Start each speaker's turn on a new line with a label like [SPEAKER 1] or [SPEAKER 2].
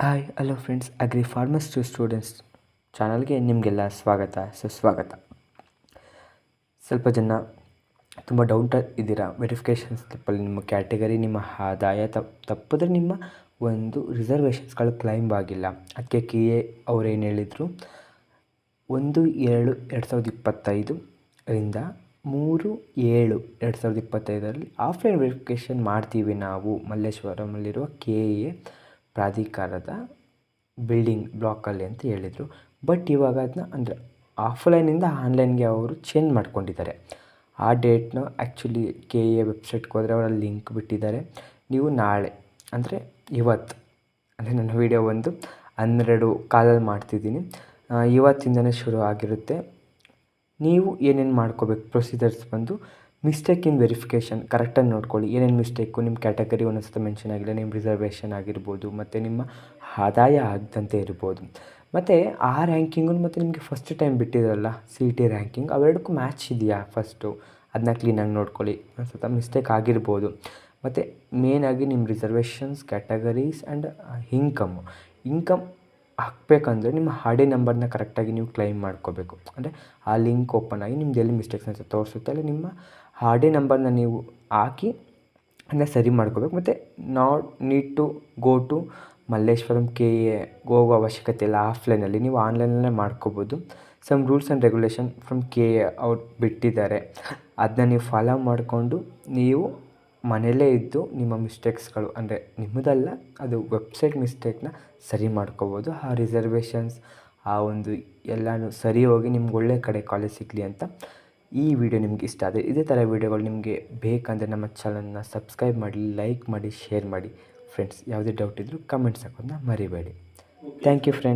[SPEAKER 1] Hi hello friends, agri farmers to students ಚಾನಲ್ಗೆ ನಿಮಗೆಲ್ಲ ಸ್ವಾಗತ ಸುಸ್ವಾಗತ. ಸ್ವಲ್ಪ ಜನ ತುಂಬ ಡೌಟ್ ಇದ್ದೀರಾ. ವೆರಿಫಿಕೇಷನ್ಸ್ ತಪ್ಪಲ್ಲಿ ನಿಮ್ಮ ಕ್ಯಾಟಗರಿ, ನಿಮ್ಮ ಆದಾಯ ತಪ್ಪಿದ್ರೆ ನಿಮ್ಮ ಒಂದು ರಿಸರ್ವೇಷನ್ಸ್ಗಳು ಕ್ಲೈಮ್ ಆಗಿಲ್ಲ. ಅದಕ್ಕೆ ಕೆ ಎ ಅವರೇನು ಹೇಳಿದರು, 1/7/2025 ರಿಂದ 3/7/2025 ಆಫ್ಲೈನ್ ವೆರಿಫಿಕೇಷನ್ ಮಾಡ್ತೀವಿ ನಾವು ಮಲ್ಲೇಶ್ವರಮಲ್ಲಿರುವ ಕೆ ಎ ಪ್ರಾಧಿಕಾರದ ಬಿಲ್ಡಿಂಗ್ ಬ್ಲಾಕಲ್ಲಿ ಅಂತ ಹೇಳಿದರು. ಬಟ್ ಇವಾಗ ಅದನ್ನ ಅಂದರೆ ಆಫ್ಲೈನಿಂದ ಆನ್ಲೈನ್ಗೆ ಅವರು ಚೇಂಜ್ ಮಾಡ್ಕೊಂಡಿದ್ದಾರೆ. ಆ ಡೇಟ್ನ ಆ್ಯಕ್ಚುಲಿ ಕೆ ಎ ವೆಬ್ಸೈಟ್ಗೆ ಹೋದರೆ ಅವರಲ್ಲಿ ಲಿಂಕ್ ಬಿಟ್ಟಿದ್ದಾರೆ. ನೀವು ನಾಳೆ ಅಂದರೆ ಇವತ್ತು, ಅಂದರೆ ನನ್ನ ವೀಡಿಯೋ 12 ಕಾಲಲ್ಲಿ ಮಾಡ್ತಿದ್ದೀನಿ, ಇವತ್ತಿಂದನೇ ಶುರು ಆಗಿರುತ್ತೆ. ನೀವು ಏನೇನು ಮಾಡ್ಕೋಬೇಕು ಪ್ರೊಸೀಜರ್ಸ್ ಬಂದು ಮಿಸ್ಟೇಕ್ ಇನ್ ವೆರಿಫಿಕೇಷನ್ ಕರೆಕ್ಟಾಗಿ ನೋಡ್ಕೊಳ್ಳಿ. ಏನೇನು ಮಿಸ್ಟೇಕು, ನಿಮ್ಮ ಕ್ಯಾಟಗರಿ ಒಂದೊಂದು ಮೆನ್ಷನ್ ಆಗಿಲ್ಲ, ನಿಮ್ಮ ರಿಸರ್ವೇಷನ್ ಆಗಿರ್ಬೋದು, ಮತ್ತು ನಿಮ್ಮ ಆದಾಯ ಆಗದಂತೆ ಇರ್ಬೋದು, ಮತ್ತು ಆ ರ್ಯಾಂಕಿಂಗು ಮತ್ತು ನಿಮಗೆ ಫಸ್ಟ್ ಟೈಮ್ ಬಿಟ್ಟಿದ್ರಲ್ಲ CET ರ್ಯಾಂಕಿಂಗ್, ಅವೆರಡಕ್ಕೂ ಮ್ಯಾಚ್ ಇದೆಯಾ ಫಸ್ಟು ಅದನ್ನ ಕ್ಲೀನಾಗಿ ನೋಡ್ಕೊಳ್ಳಿ. ಒಂದು ಸ್ವಲ್ಪ ಮಿಸ್ಟೇಕ್ ಆಗಿರ್ಬೋದು. ಮತ್ತು ಮೇಯ್ನಾಗಿ ನಿಮ್ಮ ರಿಸರ್ವೇಷನ್ಸ್, ಕ್ಯಾಟಗರೀಸ್ ಆ್ಯಂಡ್ ಇನ್ಕಮ್ ಹಾಕಬೇಕಂದ್ರೆ ನಿಮ್ಮ ಆರ್ ಡಿ ನಂಬರ್ನ ಕರೆಕ್ಟಾಗಿ ನೀವು ಕ್ಲೈಮ್ ಮಾಡ್ಕೋಬೇಕು. ಅಂದರೆ ಆ ಲಿಂಕ್ ಓಪನ್ ಆಗಿ ನಿಮ್ದು ಎಲ್ಲಿ ಮಿಸ್ಟೇಕ್ಸ್ ಅಂತ ತೋರಿಸುತ್ತೆ, ಅಲ್ಲಿ ನಿಮ್ಮ ಆರ್ ಡಿ ನಂಬರ್ನ ನೀವು ಹಾಕಿ ಅದನ್ನ ಸರಿ ಮಾಡ್ಕೋಬೇಕು. ಮತ್ತು not need to go to Malleshwaram K A ಹೋಗೋ ಅವಶ್ಯಕತೆ ಇಲ್ಲ. ಆಫ್ಲೈನಲ್ಲಿ ನೀವು ಆನ್ಲೈನಲ್ಲೇ ಮಾಡ್ಕೋಬೋದು. Some rules and regulation from K A ಅವ್ರು ಬಿಟ್ಟಿದ್ದಾರೆ. ಅದನ್ನ ನೀವು ಫಾಲೋ ಮಾಡಿಕೊಂಡು ನೀವು ಮನೆಯಲ್ಲೇ ಇದ್ದು ನಿಮ್ಮ ಮಿಸ್ಟೇಕ್ಸ್ಗಳು ಅಂದರೆ ನಿಮ್ಮದಲ್ಲ, ಅದು ವೆಬ್ಸೈಟ್ ಮಿಸ್ಟೇಕ್ನ ಸರಿ ಮಾಡ್ಕೋಬೋದು. ಆ ರಿಸರ್ವೇಷನ್ಸ್ ಆ ಒಂದು ಎಲ್ಲನೂ ಸರಿ ಹೋಗಿ ನಿಮ್ಗೆ ಒಳ್ಳೆ ಕಡೆ ಕಾಲೇಜ್ ಸಿಗಲಿ ಅಂತ ಈ ವಿಡಿಯೋ ನಿಮ್ಗೆ ಇಷ್ಟ ಆದರೆ ಇದೇ ಥರ ವೀಡಿಯೋಗಳು ನಿಮಗೆ ಬೇಕಂದರೆ ನಮ್ಮ ಚಾನಲ್ನ ಸಬ್ಸ್ಕ್ರೈಬ್ ಮಾಡಿ, ಲೈಕ್ ಮಾಡಿ, ಶೇರ್ ಮಾಡಿ ಫ್ರೆಂಡ್ಸ್. ಯಾವುದೇ ಡೌಟ್ ಇದ್ದರೂ ಕಮೆಂಟ್ಸ್ ಹಾಕೋದನ್ನ ಮರಿಬೇಡಿ. Thank you friends.